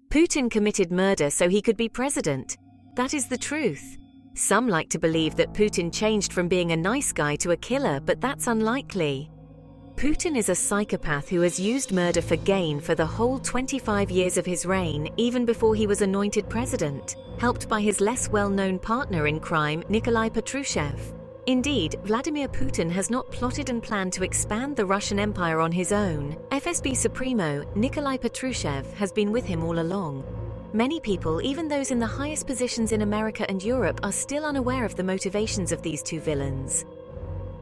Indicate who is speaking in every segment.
Speaker 1: Putin committed murder so he could be president. That is the truth. Some like to believe that Putin changed from being a nice guy to a killer, but that's unlikely. Putin is a psychopath who has used murder for gain for the whole 25 years of his reign, even before he was anointed president, helped by his less well-known partner in crime, Nikolai Patrushev. Indeed, Vladimir Putin has not plotted and planned to expand the Russian Empire on his own. FSB Supremo, Nikolai Patrushev, has been with him all along. Many people, even those in the highest positions in America and Europe, are still unaware of the motivations of these two villains.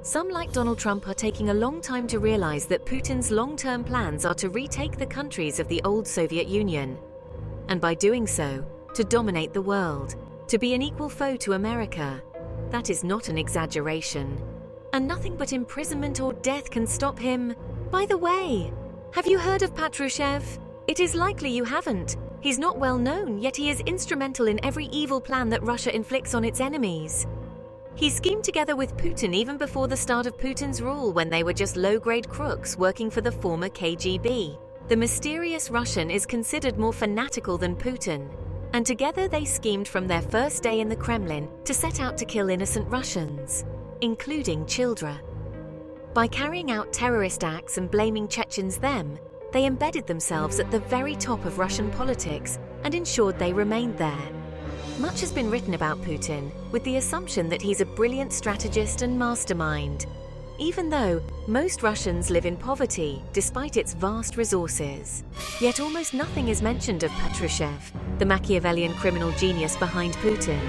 Speaker 1: Some, like Donald Trump, are taking a long time to realize that Putin's long-term plans are to retake the countries of the old Soviet Union. And by doing so, to dominate the world, to be an equal foe to America. That is not an exaggeration. And nothing but imprisonment or death can stop him. By the way, have you heard of Patrushev? It is likely you haven't. He's not well known, yet he is instrumental in every evil plan that Russia inflicts on its enemies. He schemed together with Putin even before the start of Putin's rule, when they were just low-grade crooks working for the former KGB. The mysterious Russian is considered more fanatical than Putin, and together they schemed from their first day in the Kremlin to set out to kill innocent Russians, including children. By carrying out terrorist acts and blaming Chechens them, they embedded themselves at the very top of Russian politics and ensured they remained there. Much has been written about Putin, with the assumption that he's a brilliant strategist and mastermind, even though most Russians live in poverty despite its vast resources. Yet almost nothing is mentioned of Patrushev, the Machiavellian criminal genius behind Putin.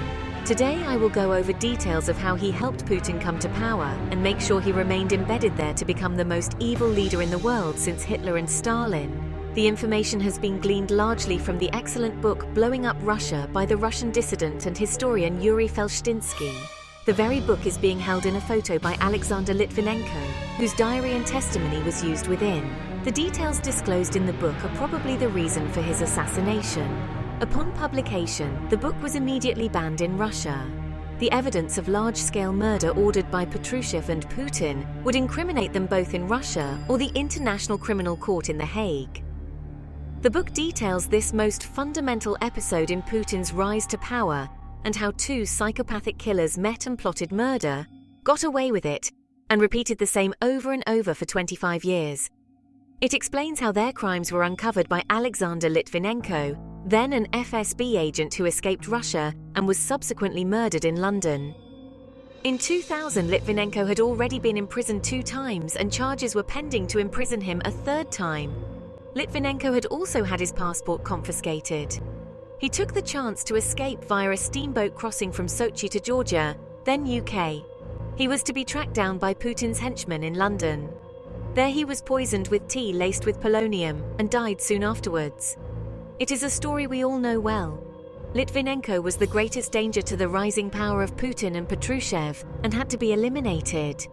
Speaker 1: Today I will go over details of how he helped Putin come to power and make sure he remained embedded there to become the most evil leader in the world since Hitler and Stalin. The information has been gleaned largely from the excellent book Blowing Up Russia by the Russian dissident and historian Yuri Felshtinsky. The very book is being held in a photo by Alexander Litvinenko, whose diary and testimony was used within. The details disclosed in the book are probably the reason for his assassination. Upon publication, the book was immediately banned in Russia. The evidence of large-scale murder ordered by Patrushev and Putin would incriminate them both in Russia or the International Criminal Court in The Hague. The book details this most fundamental episode in Putin's rise to power and how two psychopathic killers met and plotted murder, got away with it, and repeated the same over and over for 25 years. It explains how their crimes were uncovered by Alexander Litvinenko, then an FSB agent who escaped Russia and was subsequently murdered in London. In 2000, Litvinenko had already been imprisoned 2 times and charges were pending to imprison him a 3rd time. Litvinenko had also had his passport confiscated. He took the chance to escape via a steamboat crossing from Sochi to Georgia, then UK. He was to be tracked down by Putin's henchmen in London. There he was poisoned with tea laced with polonium and died soon afterwards. It is a story we all know well. Litvinenko was the greatest danger to the rising power of Putin and Patrushev and had to be eliminated.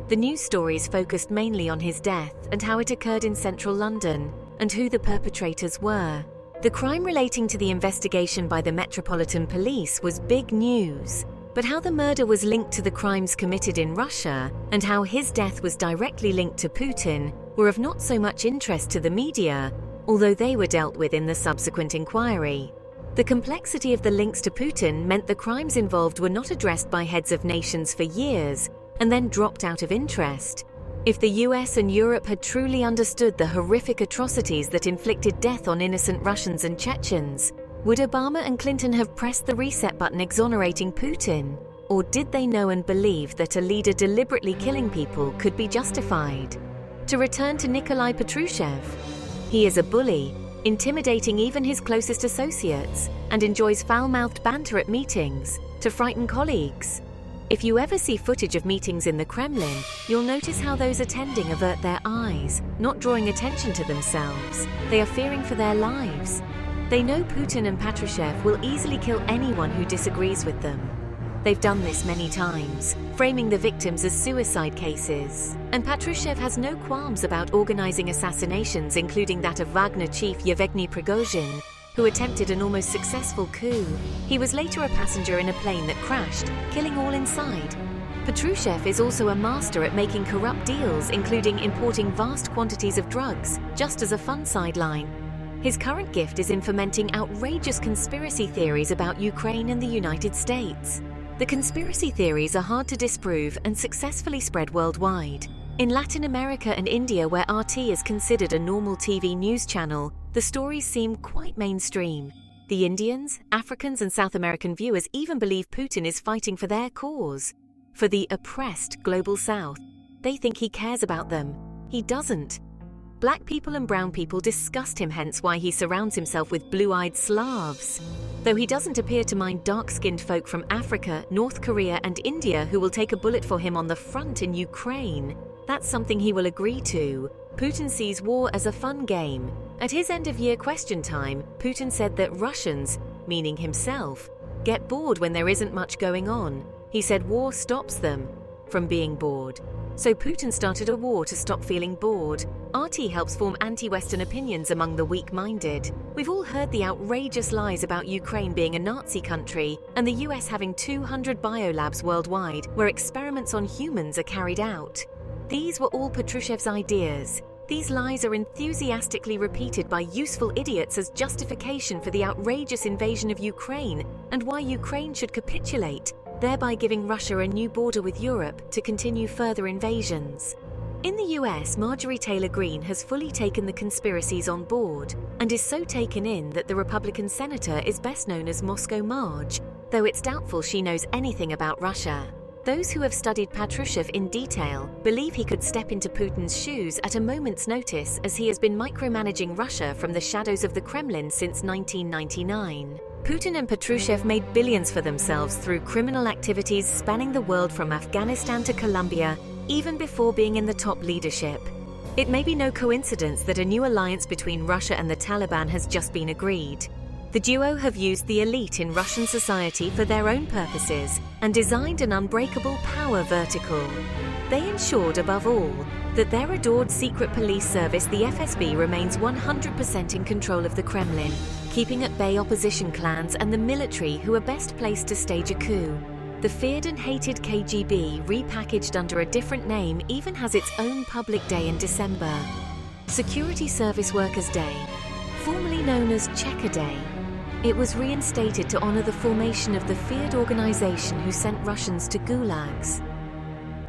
Speaker 1: The news stories focused mainly on his death and how it occurred in central London, and who the perpetrators were. The crime relating to the investigation by the Metropolitan Police was big news, but how the murder was linked to the crimes committed in Russia and how his death was directly linked to Putin were of not so much interest to the media, although they were dealt with in the subsequent inquiry. The complexity of the links to Putin meant the crimes involved were not addressed by heads of nations for years and then dropped out of interest. If the US and Europe had truly understood the horrific atrocities that inflicted death on innocent Russians and Chechens, would Obama and Clinton have pressed the reset button exonerating Putin? Or did they know and believe that a leader deliberately killing people could be justified? To return to Nikolai Patrushev, he is a bully, intimidating even his closest associates, and enjoys foul-mouthed banter at meetings to frighten colleagues. If you ever see footage of meetings in the Kremlin, you'll notice how those attending avert their eyes, not drawing attention to themselves. They are fearing for their lives. They know Putin and Patrushev will easily kill anyone who disagrees with them. They've done this many times, framing the victims as suicide cases. And Patrushev has no qualms about organizing assassinations, including that of Wagner chief Yevgeny Prigozhin, who attempted an almost successful coup. He was later a passenger in a plane that crashed, killing all inside. Patrushev is also a master at making corrupt deals, including importing vast quantities of drugs, just as a fun sideline. His current gift is in fomenting outrageous conspiracy theories about Ukraine and the United States. The conspiracy theories are hard to disprove and successfully spread worldwide. In Latin America and India, where RT is considered a normal TV news channel, the stories seem quite mainstream. The Indians, Africans, and South American viewers even believe Putin is fighting for their cause, for the oppressed global South. They think he cares about them. He doesn't. Black people and brown people disgust him, hence why he surrounds himself with blue-eyed Slavs. Though he doesn't appear to mind dark-skinned folk from Africa, North Korea, and India who will take a bullet for him on the front in Ukraine. That's something he will agree to. Putin sees war as a fun game. At his end-of-year question time, Putin said that Russians, meaning himself, get bored when there isn't much going on. He said war stops them from being bored. So Putin started a war to stop feeling bored. RT helps form anti-Western opinions among the weak-minded. We've all heard the outrageous lies about Ukraine being a Nazi country and the US having 200 biolabs worldwide where experiments on humans are carried out. These were all Patrushev's ideas. These lies are enthusiastically repeated by useful idiots as justification for the outrageous invasion of Ukraine and why Ukraine should capitulate, thereby giving Russia a new border with Europe to continue further invasions. In the US, Marjorie Taylor Greene has fully taken the conspiracies on board and is so taken in that the Republican senator is best known as Moscow Marge, though it's doubtful she knows anything about Russia. Those who have studied Patrushev in detail believe he could step into Putin's shoes at a moment's notice, as he has been micromanaging Russia from the shadows of the Kremlin since 1999. Putin and Patrushev made billions for themselves through criminal activities spanning the world from Afghanistan to Colombia, even before being in the top leadership. It may be no coincidence that a new alliance between Russia and the Taliban has just been agreed. The duo have used the elite in Russian society for their own purposes and designed an unbreakable power vertical. They ensured, above all, that their adored secret police service, the FSB, remains 100% in control of the Kremlin, keeping at bay opposition clans and the military who are best placed to stage a coup. The feared and hated KGB, repackaged under a different name, even has its own public day in December. Security Service Workers' Day, formerly known as Chechnya Day. It was reinstated to honor the formation of the feared organization who sent Russians to gulags.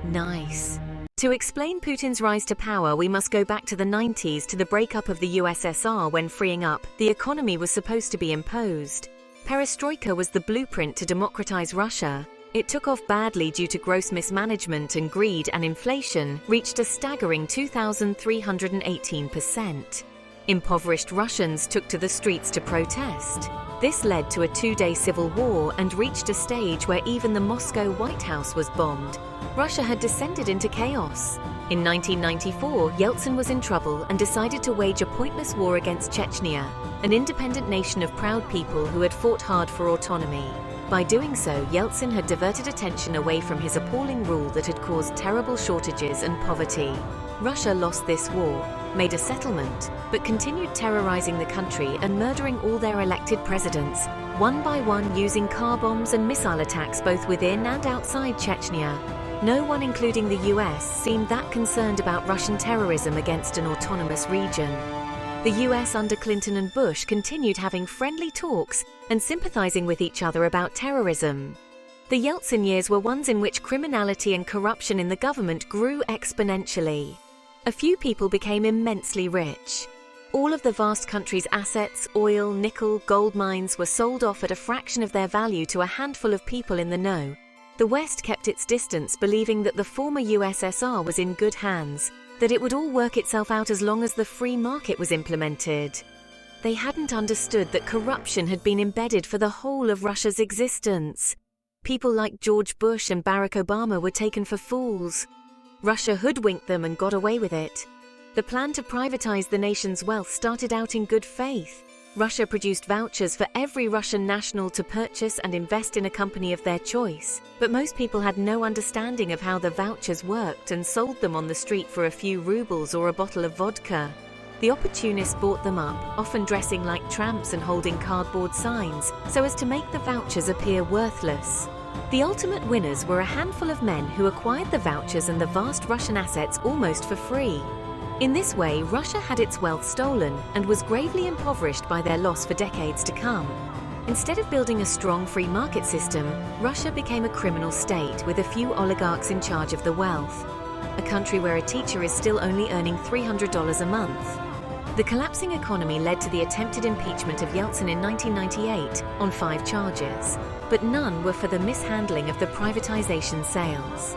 Speaker 1: Nice. To explain Putin's rise to power, we must go back to the 90s, to the breakup of the USSR, when freeing up, the economy was supposed to be imposed. Perestroika was the blueprint to democratize Russia. It took off badly due to gross mismanagement, and greed and inflation reached a staggering 2,318%. Impoverished Russians took to the streets to protest. This led to a 2-day civil war and reached a stage where even the Moscow White House was bombed. Russia had descended into chaos. In 1994, Yeltsin was in trouble and decided to wage a pointless war against Chechnya, an independent nation of proud people who had fought hard for autonomy. By doing so, Yeltsin had diverted attention away from his appalling rule that had caused terrible shortages and poverty. Russia lost this war, made a settlement, but continued terrorizing the country and murdering all their elected presidents, one by one, using car bombs and missile attacks both within and outside Chechnya. No one, including the US, seemed that concerned about Russian terrorism against an autonomous region. The US under Clinton and Bush continued having friendly talks and sympathizing with each other about terrorism. The Yeltsin years were ones in which criminality and corruption in the government grew exponentially. A few people became immensely rich. All of the vast country's assets, oil, nickel, gold mines, were sold off at a fraction of their value to a handful of people in the know. The West kept its distance, believing that the former USSR was in good hands, that it would all work itself out as long as the free market was implemented. They hadn't understood that corruption had been embedded for the whole of Russia's existence. People like George Bush and Barack Obama were taken for fools. Russia hoodwinked them and got away with it. The plan to privatize the nation's wealth started out in good faith. Russia produced vouchers for every Russian national to purchase and invest in a company of their choice, but most people had no understanding of how the vouchers worked and sold them on the street for a few rubles or a bottle of vodka. The opportunists bought them up, often dressing like tramps and holding cardboard signs, so as to make the vouchers appear worthless. The ultimate winners were a handful of men who acquired the vouchers and the vast Russian assets almost for free. In this way, Russia had its wealth stolen and was gravely impoverished by their loss for decades to come. Instead of building a strong free market system, Russia became a criminal state with a few oligarchs in charge of the wealth. A country where a teacher is still only earning $300 a month. The collapsing economy led to the attempted impeachment of Yeltsin in 1998 on 5 charges, but none were for the mishandling of the privatization sales.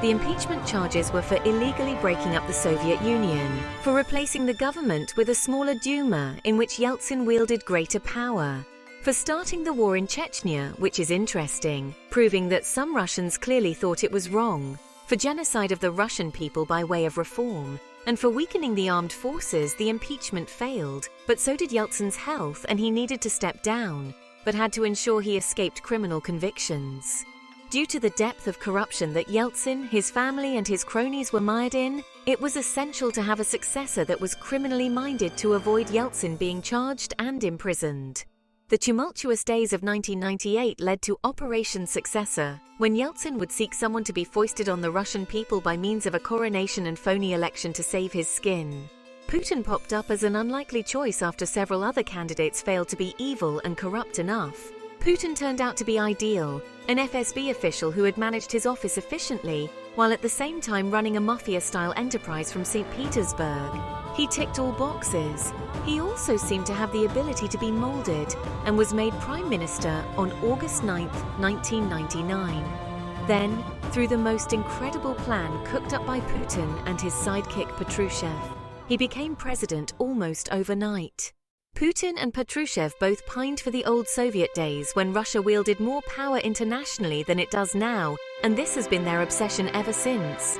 Speaker 1: The impeachment charges were for illegally breaking up the Soviet Union, for replacing the government with a smaller Duma in which Yeltsin wielded greater power, for starting the war in Chechnya, which is interesting, proving that some Russians clearly thought it was wrong, for genocide of the Russian people by way of reform, and for weakening the armed forces. The impeachment failed, but so did Yeltsin's health, and he needed to step down, but had to ensure he escaped criminal convictions. Due to the depth of corruption that Yeltsin, his family and his cronies were mired in, it was essential to have a successor that was criminally minded to avoid Yeltsin being charged and imprisoned. The tumultuous days of 1998 led to Operation Successor, when Yeltsin would seek someone to be foisted on the Russian people by means of a coronation and phony election to save his skin. Putin popped up as an unlikely choice after several other candidates failed to be evil and corrupt enough. Putin turned out to be ideal, an FSB official who had managed his office efficiently, while at the same time running a mafia-style enterprise from St. Petersburg. He ticked all boxes. He also seemed to have the ability to be molded, and was made Prime Minister on August 9, 1999. Then, through the most incredible plan cooked up by Putin and his sidekick Patrushev, he became president almost overnight. Putin and Patrushev both pined for the old Soviet days when Russia wielded more power internationally than it does now, and this has been their obsession ever since.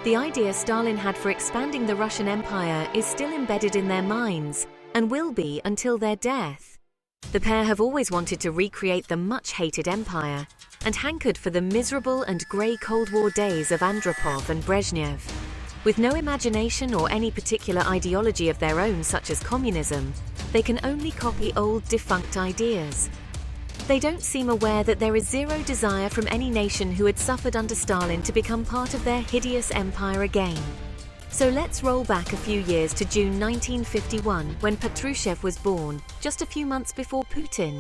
Speaker 1: The idea Stalin had for expanding the Russian Empire is still embedded in their minds, and will be until their death. The pair have always wanted to recreate the much-hated empire, and hankered for the miserable and grey Cold War days of Andropov and Brezhnev. With no imagination or any particular ideology of their own, such as communism, they can only copy old, defunct ideas. They don't seem aware that there is zero desire from any nation who had suffered under Stalin to become part of their hideous empire again. So let's roll back a few years to June 1951, when Patrushev was born, just a few months before Putin.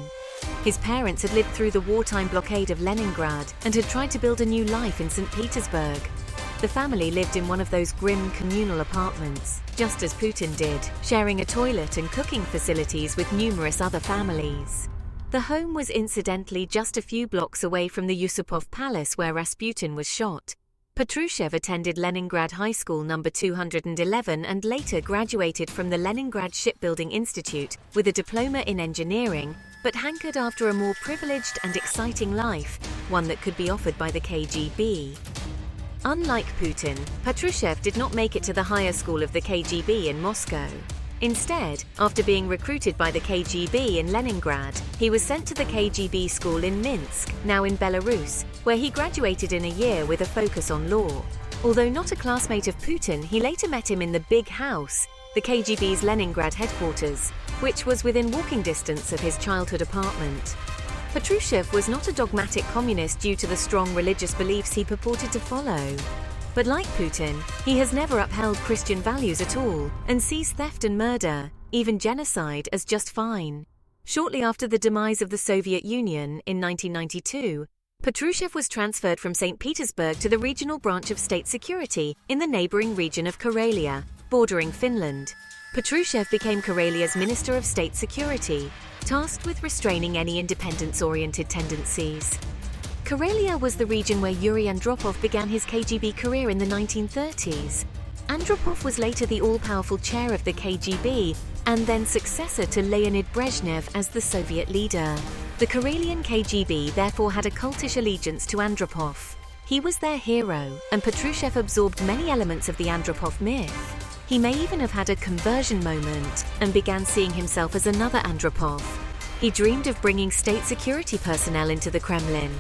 Speaker 1: His parents had lived through the wartime blockade of Leningrad and had tried to build a new life in St. Petersburg. The family lived in one of those grim communal apartments, just as Putin did, sharing a toilet and cooking facilities with numerous other families. The home was incidentally just a few blocks away from the Yusupov Palace where Rasputin was shot. Patrushev attended Leningrad High School No. 211 and later graduated from the Leningrad Shipbuilding Institute with a diploma in engineering, but hankered after a more privileged and exciting life, one that could be offered by the KGB. Unlike Putin, Patrushev did not make it to the higher school of the KGB in Moscow. Instead, after being recruited by the KGB in Leningrad, he was sent to the KGB school in Minsk, now in Belarus, where he graduated in a year with a focus on law. Although not a classmate of Putin, he later met him in the Big House, the KGB's Leningrad headquarters, which was within walking distance of his childhood apartment. Patrushev was not a dogmatic communist due to the strong religious beliefs he purported to follow. But like Putin, he has never upheld Christian values at all and sees theft and murder, even genocide, as just fine. Shortly after the demise of the Soviet Union in 1992, Patrushev was transferred from St. Petersburg to the regional branch of state security in the neighboring region of Karelia, bordering Finland. Patrushev became Karelia's Minister of State Security, tasked with restraining any independence-oriented tendencies. Karelia was the region where Yuri Andropov began his KGB career in the 1930s. Andropov was later the all-powerful chair of the KGB and then successor to Leonid Brezhnev as the Soviet leader. The Karelian KGB therefore had a cultish allegiance to Andropov. He was their hero, and Patrushev absorbed many elements of the Andropov myth. He may even have had a conversion moment and began seeing himself as another Andropov. He dreamed of bringing state security personnel into the Kremlin.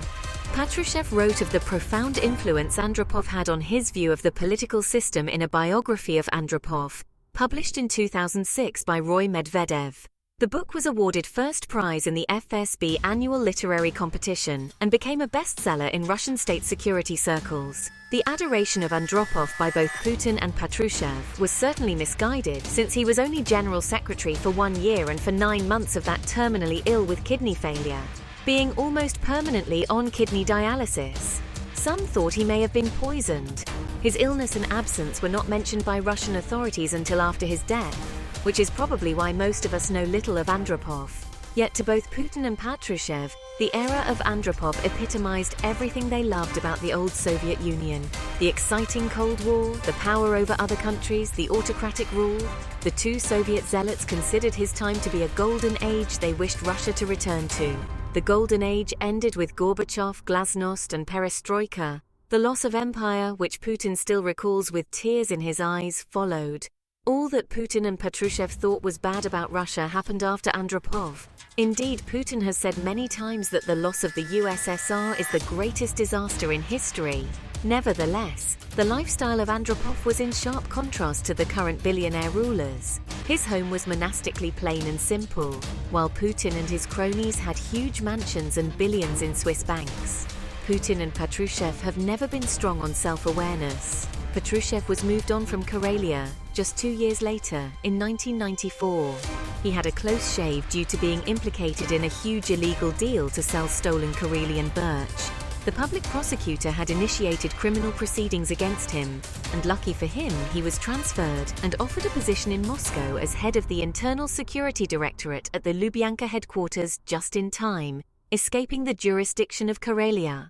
Speaker 1: Patrushev wrote of the profound influence Andropov had on his view of the political system in a biography of Andropov, published in 2006 by Roy Medvedev. The book was awarded first prize in the FSB annual literary competition and became a bestseller in Russian state security circles. The adoration of Andropov by both Putin and Patrushev was certainly misguided, since he was only general secretary for 1 year and for 9 months of that terminally ill with kidney failure, being almost permanently on kidney dialysis. Some thought he may have been poisoned. His illness and absence were not mentioned by Russian authorities until after his death, which is probably why most of us know little of Andropov. Yet to both Putin and Patrushev, the era of Andropov epitomized everything they loved about the old Soviet Union: the exciting Cold War, the power over other countries, the autocratic rule. The two Soviet zealots considered his time to be a golden age they wished Russia to return to. The golden age ended with Gorbachev, Glasnost, and Perestroika. The loss of empire, which Putin still recalls with tears in his eyes, followed. All that Putin and Patrushev thought was bad about Russia happened after Andropov. Indeed, Putin has said many times that the loss of the USSR is the greatest disaster in history. Nevertheless, the lifestyle of Andropov was in sharp contrast to the current billionaire rulers. His home was monastically plain and simple, while Putin and his cronies had huge mansions and billions in Swiss banks. Putin and Patrushev have never been strong on self-awareness. Patrushev was moved on from Karelia just 2 years later, in 1994. He had a close shave due to being implicated in a huge illegal deal to sell stolen Karelian birch. The public prosecutor had initiated criminal proceedings against him, and lucky for him, he was transferred and offered a position in Moscow as head of the Internal Security Directorate at the Lubyanka headquarters just in time, escaping the jurisdiction of Karelia.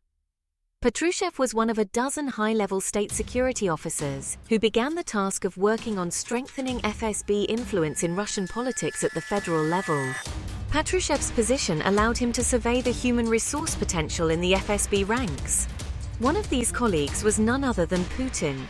Speaker 1: Patrushev was one of a dozen high-level state security officers who began the task of working on strengthening FSB influence in Russian politics at the federal level. Patrushev's position allowed him to survey the human resource potential in the FSB ranks. One of these colleagues was none other than Putin.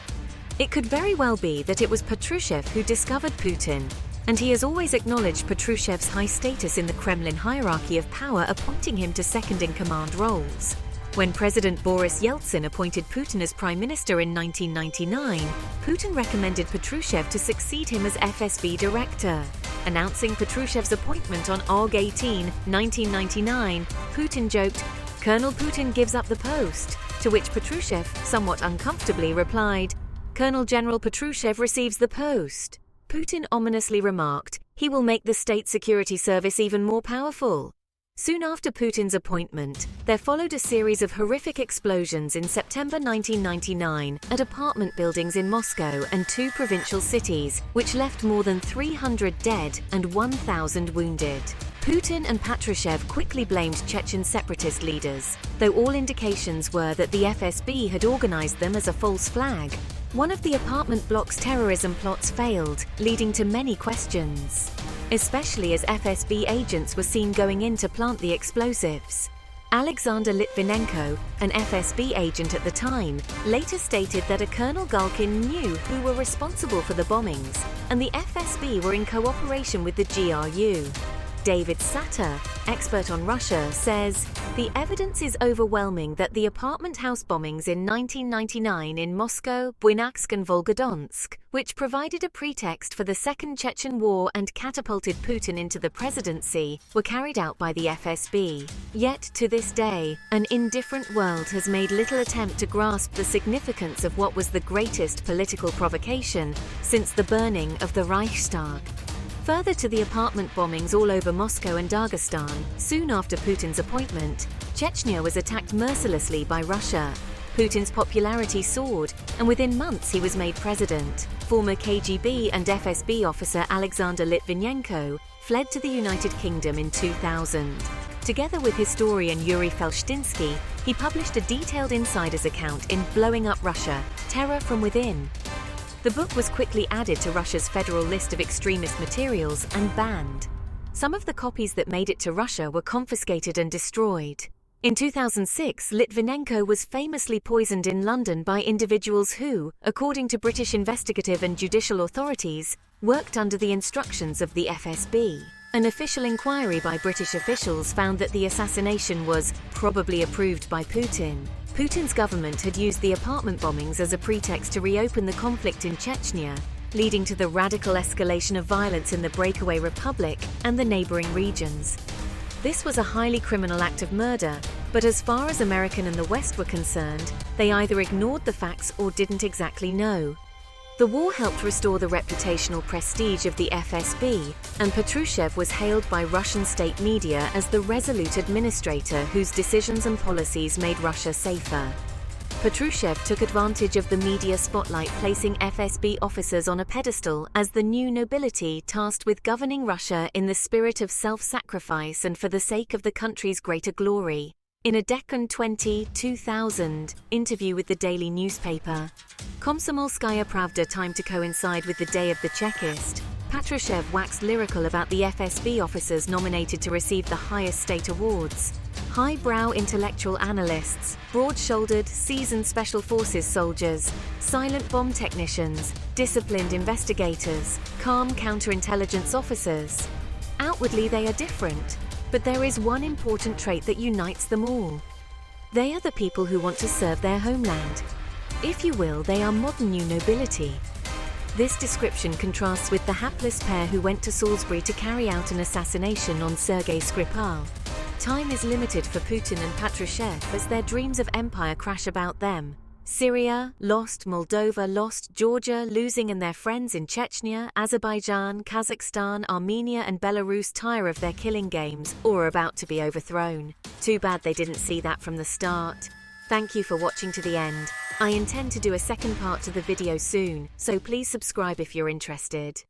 Speaker 1: It could very well be that it was Patrushev who discovered Putin, and he has always acknowledged Patrushev's high status in the Kremlin hierarchy of power, appointing him to second-in-command roles. When President Boris Yeltsin appointed Putin as Prime Minister in 1999, Putin recommended Patrushev to succeed him as FSB director. Announcing Patrushev's appointment on Aug 18, 1999, Putin joked, "Colonel Putin gives up the post," to which Patrushev, somewhat uncomfortably, replied, "Colonel General Patrushev receives the post." Putin ominously remarked, "He will make the state security service even more powerful." Soon after Putin's appointment, there followed a series of horrific explosions in September 1999 at apartment buildings in Moscow and 2 provincial cities, which left more than 300 dead and 1,000 wounded. Putin and Patrushev quickly blamed Chechen separatist leaders, though all indications were that the FSB had organized them as a false flag. One of the apartment block's terrorism plots failed, leading to many questions, especially as FSB agents were seen going in to plant the explosives. Alexander Litvinenko, an FSB agent at the time, later stated that a Colonel Galkin knew who were responsible for the bombings, and the FSB were in cooperation with the GRU. David Satter, expert on Russia, says, "The evidence is overwhelming that the apartment house bombings in 1999 in Moscow, Buynaksk and Volgodonsk, which provided a pretext for the Second Chechen War and catapulted Putin into the presidency, were carried out by the FSB. Yet, to this day, an indifferent world has made little attempt to grasp the significance of what was the greatest political provocation since the burning of the Reichstag." Further to the apartment bombings all over Moscow and Dagestan, soon after Putin's appointment, Chechnya was attacked mercilessly by Russia. Putin's popularity soared, and within months he was made president. Former KGB and FSB officer Alexander Litvinenko fled to the United Kingdom in 2000. Together with historian Yuri Felshtinsky, he published a detailed insider's account in Blowing Up Russia, Terror from Within. The book was quickly added to Russia's federal list of extremist materials and banned. Some of the copies that made it to Russia were confiscated and destroyed. In 2006, Litvinenko was famously poisoned in London by individuals who, according to British investigative and judicial authorities, worked under the instructions of the FSB. An official inquiry by British officials found that the assassination was probably approved by Putin. Putin's government had used the apartment bombings as a pretext to reopen the conflict in Chechnya, leading to the radical escalation of violence in the breakaway republic and the neighboring regions. This was a highly criminal act of murder, but as far as America and the West were concerned, they either ignored the facts or didn't exactly know. The war helped restore the reputational prestige of the FSB, and Patrushev was hailed by Russian state media as the resolute administrator whose decisions and policies made Russia safer. Patrushev took advantage of the media spotlight, placing FSB officers on a pedestal as the new nobility tasked with governing Russia in the spirit of self-sacrifice and for the sake of the country's greater glory. In a Deccan 2000 interview with the daily newspaper Komsomolskaya Pravda, timed to coincide with the day of the Chekist, Patrushev waxed lyrical about the FSB officers nominated to receive the highest state awards. Highbrow intellectual analysts, broad-shouldered, seasoned special forces soldiers, silent bomb technicians, disciplined investigators, calm counterintelligence officers. Outwardly they are different, but there is one important trait that unites them all. They are the people who want to serve their homeland. If you will, they are modern new nobility. This description contrasts with the hapless pair who went to Salisbury to carry out an assassination on Sergei Skripal. Time is limited for Putin and Patrushev as their dreams of empire crash about them. Syria, lost; Moldova, lost; Georgia, losing; and their friends in Chechnya, Azerbaijan, Kazakhstan, Armenia and Belarus tire of their killing games or are about to be overthrown. Too bad they didn't see that from the start. Thank you for watching to the end. I intend to do a second part to the video soon, so please subscribe if you're interested.